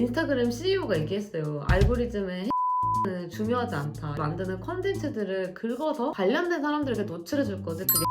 인스타그램 CEO가 얘기했어요. 알고리즘에 는 중요하지 않다. 만드는 컨텐츠들을 긁어서 관련된 사람들에게 노출해 줄 거지 그게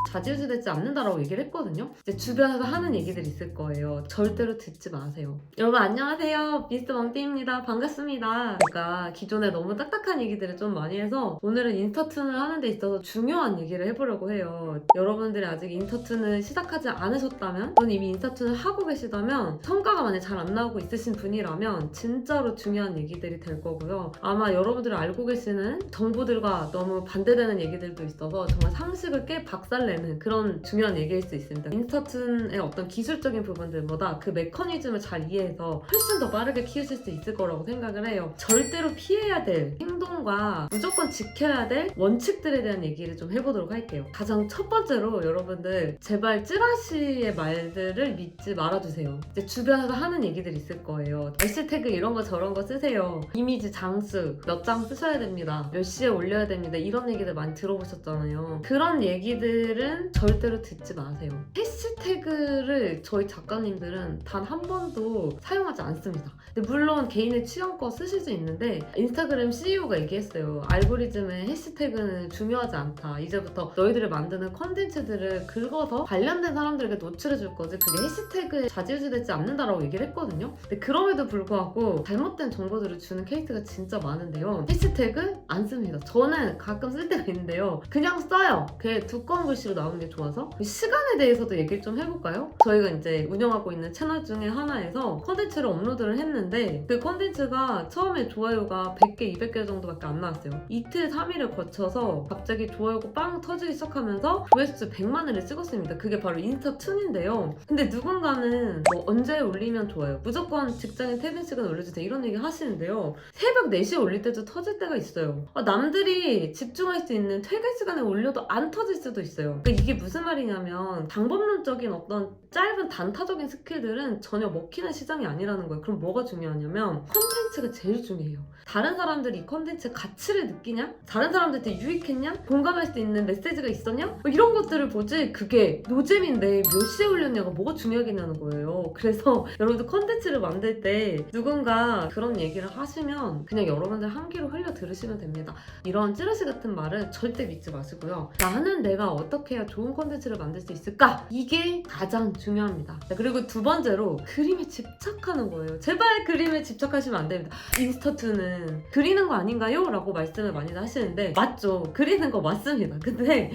좌지우지되지 않는다라고 얘기를 했거든요. 이제 주변에서 하는 얘기들이 있을 거예요. 절대로 듣지 마세요. 여러분 안녕하세요. 미스터 멍띠입니다. 반갑습니다. 제가 기존에 너무 딱딱한 얘기들을 좀 많이 해서 오늘은 인스타툰을 하는 데 있어서 중요한 얘기를 해보려고 해요. 여러분들이 아직 인스타툰을 시작하지 않으셨다면 또는 이미 인스타툰을 하고 계시다면 성과가 만약 잘 안 나오고 있으신 분이라면 진짜로 중요한 얘기들이 될 거고요. 아마 여러분들이 알고 계시는 정보들과 너무 반대되는 얘기들도 있어서 정말 상식을 깨 박살내는 그런 중요한 얘기일 수 있습니다. 인스타툰의 어떤 기술적인 부분들보다 그 메커니즘을 잘 이해해서 훨씬 더 빠르게 키우실 수 있을 거라고 생각을 해요. 절대로 피해야 될 행동과 무조건 지켜야 될 원칙들에 대한 얘기를 좀 해보도록 할게요. 가장 첫 번째로 여러분들 제발 찌라시의 말들을 믿지 말아주세요. 이제 주변에서 하는 얘기들이 있을 거예요. 해시태그 이런 거 저런 거 쓰세요. 이미지 장수 몇 장 쓰셔야 됩니다. 몇 시에 올려야 됩니다. 이런 얘기들 많이 들어보셨잖아요. 그런 얘기들은 절대로 듣지 마세요. 해시태그를 저희 작가님들은 단 한 번도 사용하지 않습니다. 근데 물론 개인의 취향껏 쓰실 수 있는데 인스타그램 CEO가 얘기했어요. 알고리즘에 해시태그는 중요하지 않다. 이제부터 너희들이 만드는 컨텐츠들을 긁어서 관련된 사람들에게 노출해 줄 거지 그게 해시태그에 좌지우지되지 않는다라고 얘기를 했거든요. 근데 그럼에도 불구하고 잘못된 정보들을 주는 케이스가 진짜 많은데요. 해시태그 안 씁니다. 저는 가끔 쓸 때가 있는데요. 그냥 써요. 그게 두꺼운 글씨로 나오는 게 좋아서. 시간에 대해서도 얘기를 좀 해볼까요? 저희가 이제 운영하고 있는 채널 중에 하나에서 컨텐츠를 업로드를 했는데 그 컨텐츠가 처음에 좋아요가 100개, 200개 정도밖에 안 나왔어요. 이틀, 3일을 거쳐서 갑자기 좋아요가 빵 터지기 시작하면서 조회수 100만을 찍었습니다. 그게 바로 인스타툰인데요. 근데 누군가는 뭐 언제 올리면 좋아요? 무조건 직장인 퇴근 시간에 올려주세요. 이런 얘기 하시는데요. 새벽 4시에 올릴 때도 터질 때가 있어요. 남들이 집중할 수 있는 퇴근 시간에 올려도 안 터질 수도 있어요. 그러니까 이게 무슨 말이냐면 방법론적인 어떤 짧은 단타적인 스킬들은 전혀 먹히는 시장이 아니라는 거예요. 그럼 뭐가 중요하냐면 컨텐츠가 제일 중요해요. 다른 사람들이 이 컨텐츠의 가치를 느끼냐? 다른 사람들한테 유익했냐? 공감할 수 있는 메시지가 있었냐? 뭐 이런 것들을 보지 그게 노잼인데 몇 시에 올렸냐가 뭐가 중요하겠냐는 거예요. 그래서 여러분들 컨텐츠를 만들 때 누군가 그런 얘기를 하시면 그냥 여러분들 한 귀로 흘려 들으시면 됩니다. 이런 찌르시 같은 말은 절대 믿지 마시고요. 나는 내가 어떻게 해야 좋은 컨텐츠를 만들 수 있을까? 이게 가장 중요합니다. 그리고 두 번째로 그림에 집착하는 거예요. 제발 그림에 집착하시면 안 됩니다. 인스타툰은 그리는 거 아닌가요? 라고 말씀을 많이 하시는데 맞죠. 그리는 거 맞습니다. 근데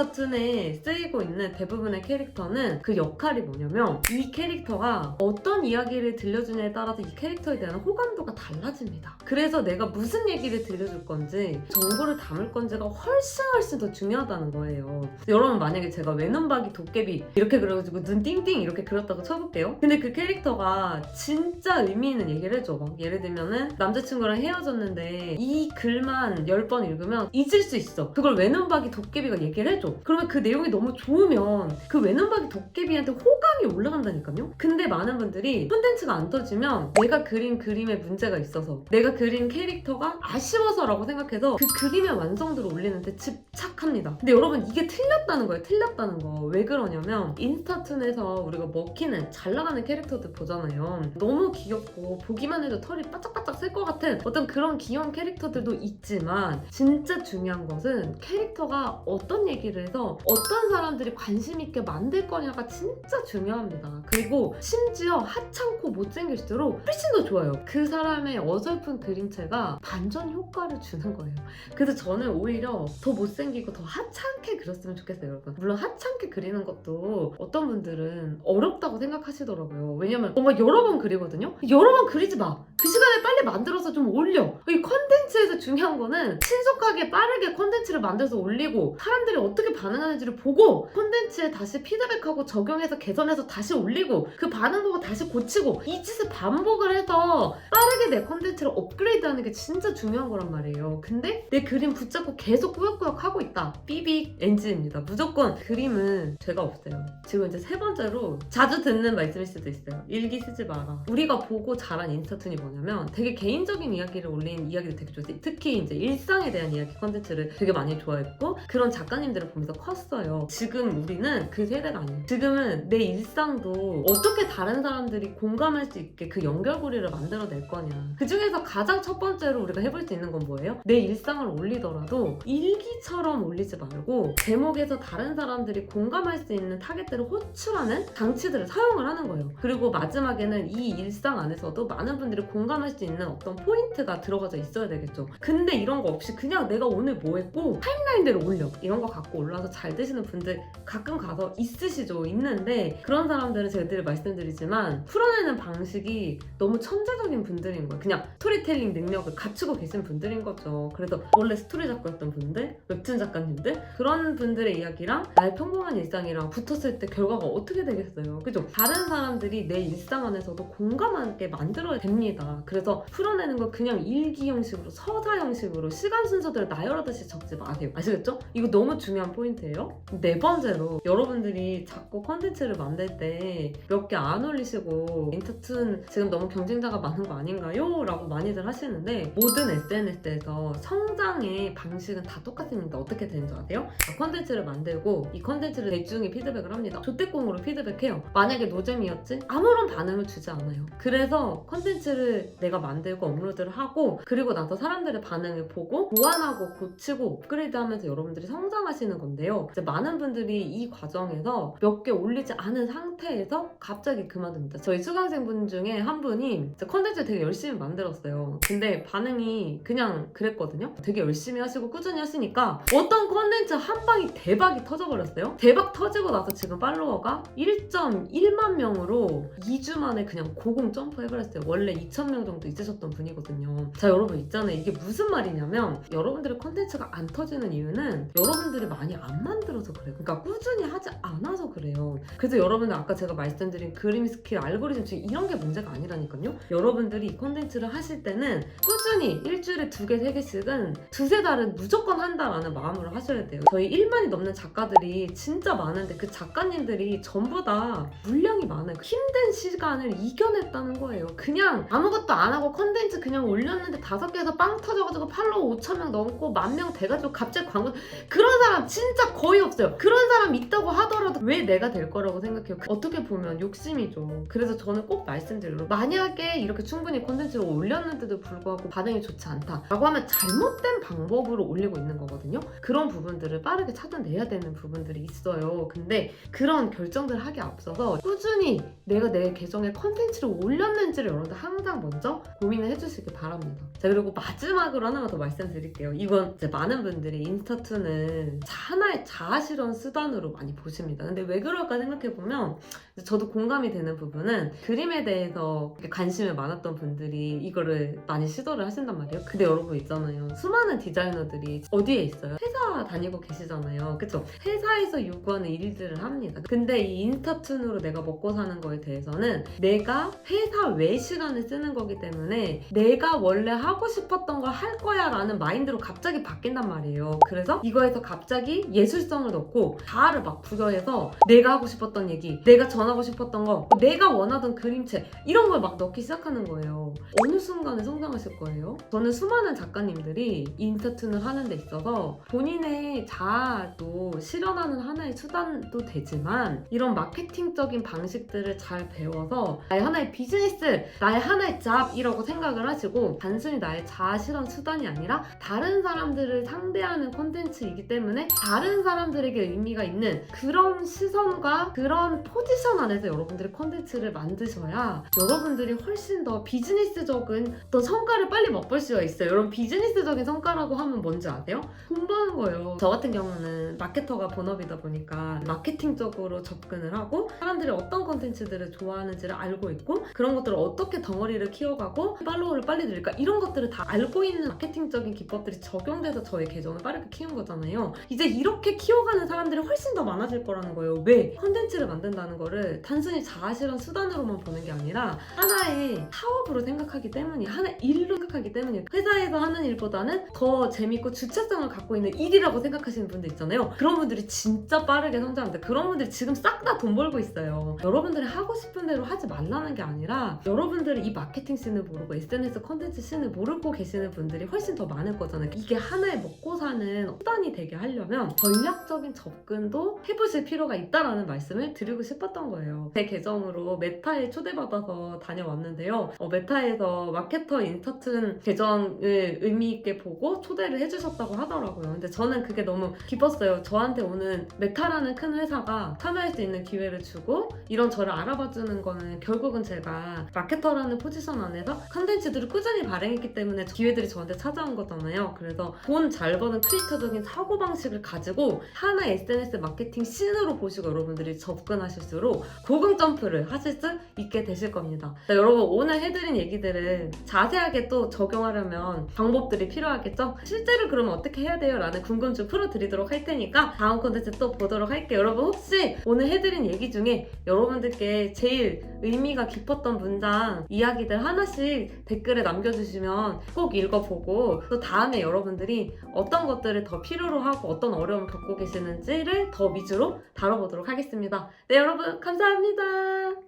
인스타툰에 쓰이고 있는 대부분의 캐릭터는 그 역할이 뭐냐면 이 캐릭터가 어떤 이야기를 들려주냐에 따라서 이 캐릭터에 대한 호감도가 달라집니다. 그래서 내가 무슨 얘기를 들려줄 건지 정보를 담을 건지가 훨씬 더 중요하다는 거예요. 여러분 만약에 제가 외눈박이 도깨비 이렇게 그려가지고 눈 띵띵 이렇게 그렸다고 쳐볼게요. 근데 그 캐릭터가 진짜 의미 있는 얘기를 해줘. 막 예를 들면은 남자친구랑 헤어졌는데 이 글만 10번 읽으면 잊을 수 있어. 그걸 외눈박이 도깨비가 얘기를 해줘. 그러면 그 내용이 너무 좋으면 그 외눈박이 도깨비한테 호감이 올라간다니까요. 근데 많은 분들이 콘텐츠가 안 터지면 내가 그린 그림에 문제가 있어서 내가 그린 캐릭터가 아쉬워서라고 생각해서 그 그림의 완성도를 올리는데 집착합니다. 근데 여러분 이게 틀렸다는 거예요. 틀렸다는 거. 왜 그러냐면 인스타툰에서 우리가 먹히는 잘 나가는 캐릭터들 보잖아요. 너무 귀엽고 보기만 해도 털이 바짝바짝 셀 것 같은 어떤 그런 귀여운 캐릭터들도 있지만 진짜 중요한 것은 캐릭터가 어떤 얘기를 해서 어떤 사람들이 관심 있게 만들 거냐가 진짜 중요합니다. 그리고 심지어 하찮고 못생길수록 훨씬 더 좋아요. 그 사람의 어설픈 그림체가 반전 효과를 주는 거예요. 그래서 저는 오히려 더 못생기고 더 하찮게 그렸으면 좋겠어요, 여러분. 물론 하찮게 그리는 것도 어떤 분들은 어렵다고 생각하시더라고요. 왜냐면 뭔가 여러 번 그리거든요? 여러 번 그리지 마. 그 시간에 빨리 만들어서 좀 올려. 이 컨텐츠에서 중요한 거는 신속하게 빠르게 컨텐츠를 만들어서 올리고 사람들이 어떻게 반응하는지를 보고 컨텐츠에 다시 피드백하고 적용해서 개선해서 다시 올리고 그 반응 보고 다시 고치고 이 짓을 반복을 해서 빠르게 내 컨텐츠를 업그레이드하는 게 진짜 중요한 거란 말이에요. 근데 내 그림 붙잡고 계속 꾸역꾸역 하고 있다. 삐빅 NG입니다. 무조건 그림은 죄가 없어요. 지금 이제 세 번째로 자주 듣는 말씀일 수도 있어요. 일기 쓰지 마라. 우리가 보고 자란 인스타툰이 뭐냐면 뭐냐면 되게 개인적인 이야기를 올린 이야기를 되게 좋아했어요. 특히 이제 일상에 대한 이야기 컨텐츠를 되게 많이 좋아했고 그런 작가님들을 보면서 컸어요. 지금 우리는 그 세대가 아니에요. 지금은 내 일상도 어떻게 다른 사람들이 공감할 수 있게 그 연결고리를 만들어낼 거냐. 그 중에서 가장 첫 번째로 우리가 해볼 수 있는 건 뭐예요? 내 일상을 올리더라도 일기처럼 올리지 말고 제목에서 다른 사람들이 공감할 수 있는 타겟들을 호출하는 장치들을 사용을 하는 거예요. 그리고 마지막에는 이 일상 안에서도 많은 분들이 공감할 수 있는 어떤 포인트가 들어가져 있어야 되겠죠. 근데 이런 거 없이 그냥 내가 오늘 뭐 했고 타임라인대로 올려 이런 거 갖고 올라서 잘 되시는 분들 가끔 가서 있으시죠. 있는데 그런 사람들은 제가 늘 말씀드리지만 풀어내는 방식이 너무 천재적인 분들인 거예요. 그냥 스토리텔링 능력을 갖추고 계신 분들인 거죠. 그래서 원래 스토리 작가였던 분들, 웹툰 작가님들 그런 분들의 이야기랑 나의 평범한 일상이랑 붙었을 때 결과가 어떻게 되겠어요. 그죠? 다른 사람들이 내 일상 안에서도 공감하게 만들어야 됩니다. 그래서 풀어내는 걸 그냥 일기 형식으로 서사 형식으로 시간 순서대로 나열하듯이 적지 마세요. 아시겠죠? 이거 너무 중요한 포인트예요. 네 번째로 여러분들이 자꾸 컨텐츠를 만들 때 몇 개 안 올리시고 인터툰 지금 너무 경쟁자가 많은 거 아닌가요? 라고 많이들 하시는데 모든 SNS에서 성장의 방식은 다 똑같습니다. 어떻게 되는 줄 아세요? 컨텐츠를 만들고 이 컨텐츠를 대중이 피드백을 합니다. 조태공으로 피드백해요. 만약에 노잼이었지? 아무런 반응을 주지 않아요. 그래서 컨텐츠를 내가 만들고 업로드를 하고 그리고 나서 사람들의 반응을 보고 보완하고 고치고 업그레이드하면서 여러분들이 성장하시는 건데요. 이제 많은 분들이 이 과정에서 몇 개 올리지 않은 상태에서 갑자기 그만둡니다. 저희 수강생분 중에 한 분이 컨텐츠 되게 열심히 만들었어요. 근데 반응이 그냥 그랬거든요. 되게 열심히 하시고 꾸준히 하시니까 어떤 컨텐츠 한 방이 대박이 터져버렸어요. 대박 터지고 나서 지금 팔로워가 1.1만 명으로 2주 만에 그냥 고공 점프해버렸어요. 원래 2,000명 정도 있으셨던 분이거든요. 자, 여러분 있잖아요. 이게 무슨 말이냐면 여러분들의 컨텐츠가 안 터지는 이유는 여러분들이 많이 안 만들어서 그래요. 그러니까 꾸준히 하지 않아서 그래요. 그래서 여러분들 아까 제가 말씀드린 그림 스킬, 알고리즘 지금 이런 게 문제가 아니라니까요. 여러분들이 이 컨텐츠를 하실 때는 꾸준히 일주일에 2개, 3개씩은 두세 달은 무조건 한다라는 마음으로 하셔야 돼요. 저희 1만이 넘는 작가들이 진짜 많은데 그 작가님들이 전부 다 물량이 많아요. 힘든 시간을 이겨냈다는 거예요. 그냥 아무것도 안 하고 컨텐츠 그냥 올렸는데 5개에서 빵 터져가지고 팔로워 5,000명 넘고 10,000명 돼가지고 갑자기 광고 그런 사람 진짜 거의 없어요. 그런 사람 있다고 하더라도 왜 내가 될 거라고 생각해요. 어떻게 보면 욕심이죠. 그래서 저는 꼭 말씀드려요. 만약에 이렇게 충분히 컨텐츠를 올렸는데도 불구하고 반응이 좋지 않다 라고 하면 잘못된 방법으로 올리고 있는 거거든요. 그런 부분들을 빠르게 찾아내야 되는 부분들이 있어요. 근데 그런 결정들을 하기 앞서서 꾸준히 내가 내 계정에 컨텐츠를 올렸는지를 여러분들 항상 먼저 고민을 해주시기 바랍니다. 자, 그리고 마지막으로 하나만 더 말씀드릴게요. 이건 이제 많은 분들이 인스타툰을 하나의 자아실현 수단으로 많이 보십니다. 근데 왜 그럴까 생각해보면 저도 공감이 되는 부분은 그림에 대해서 관심이 많았던 분들이 이거를 많이 시도를 하신단 말이에요. 근데 여러분 있잖아요. 수많은 디자이너들이 어디에 있어요? 회사 다니고 계시잖아요. 그쵸? 회사에서 요구하는 일들을 합니다. 근데 이 인스타툰으로 내가 먹고 사는 거에 대해서는 내가 회사 외 시간을 쓰는 거기 때문에 내가 원래 하고 싶었던 걸 할 거야 라는 마인드로 갑자기 바뀐단 말이에요. 그래서 이거에서 갑자기 예술성을 넣고 자아를 막 부여해서 내가 하고 싶었던 얘기, 내가 전하고 싶었던 거, 내가 원하던 그림체 이런 걸 막 넣기 시작하는 거예요. 어느 순간에 성장하실 거예요? 저는 수많은 작가님들이 인스타툰을 하는 데 있어서 본인의 자아도 실현하는 하나의 수단도 되지만 이런 마케팅적인 방식들을 잘 배워서 나의 하나의 비즈니스, 나의 하나의 잡이라고 생각을 하시고 단순히 나의 자아 실현 수단이 아니라 다른 사람들을 상대하는 콘텐츠이기 때문에 다른 사람들에게 의미가 있는 그런 시선과 그런 포지션 안에서 여러분들이 콘텐츠를 만드셔야 여러분들이 훨씬 더 비즈니스적인 어떤 성과를 빨리 맛볼 수가 있어요. 여러분 비즈니스적인 성과라고 하면 뭔지 아세요? 돈 버는 거예요. 저 같은 경우는 마케터가 본업이다 보니까 마케팅적으로 접근을 하고 사람들이 어떤 콘텐츠들을 좋아하는지를 알고 있고 그런 것들을 어떻게 덩어리를 키워가고 팔로워를 빨리 늘릴까 이런 것들을 다 알고 있는 마케팅적인 기법들이 적용돼서 저의 계정을 빠르게 키운 거잖아요. 이제 이렇게 키워가는 사람들이 훨씬 더 많아질 거라는 거예요. 왜? 콘텐츠를 만든다는 거를 단순히 자아실현 수단으로만 보는 게 아니라 하나의 사업으로 생각하기 때문이 하나의 일로 생각하기 생각하기 때문에 회사에서 하는 일보다는 더 재밌고 주체성을 갖고 있는 일이라고 생각하시는 분들 있잖아요. 그런 분들이 진짜 빠르게 성장합니다. 그런 분들이 지금 싹 다 돈 벌고 있어요. 여러분들이 하고 싶은 대로 하지 말라는 게 아니라 여러분들이 이 마케팅 씬을 모르고 SNS 컨텐츠 씬을 모르고 계시는 분들이 훨씬 더 많을 거잖아요. 이게 하나의 먹고 사는 수단이 되게 하려면 전략적인 접근도 해보실 필요가 있다라는 말씀을 드리고 싶었던 거예요. 제 계정으로 메타에 초대받아서 다녀왔는데요. 메타에서 마케터 인스타툰 계정을 의미 있게 보고 초대를 해주셨다고 하더라고요. 근데 저는 그게 너무 기뻤어요. 저한테 오는 메타라는 큰 회사가 참여할 수 있는 기회를 주고 이런 저를 알아봐주는 거는 결국은 제가 마케터라는 포지션 안에서 컨텐츠들을 꾸준히 발행했기 때문에 기회들이 저한테 찾아온 거잖아요. 그래서 돈 잘 버는 크리에이터적인 사고방식을 가지고 하나의 SNS 마케팅 씬으로 보시고 여러분들이 접근하실수록 고급 점프를 하실 수 있게 되실 겁니다. 자, 여러분 오늘 해드린 얘기들을 자세하게 또 적용하려면 방법들이 필요하겠죠? 실제로 그러면 어떻게 해야 돼요? 라는 궁금증 풀어드리도록 할 테니까 다음 콘텐츠 또 보도록 할게요. 여러분 혹시 오늘 해드린 얘기 중에 여러분들께 제일 의미가 깊었던 문장, 이야기들 하나씩 댓글에 남겨주시면 꼭 읽어보고 또 다음에 여러분들이 어떤 것들을 더 필요로 하고 어떤 어려움을 겪고 계시는지를 더 위주로 다뤄보도록 하겠습니다. 네, 여러분 감사합니다.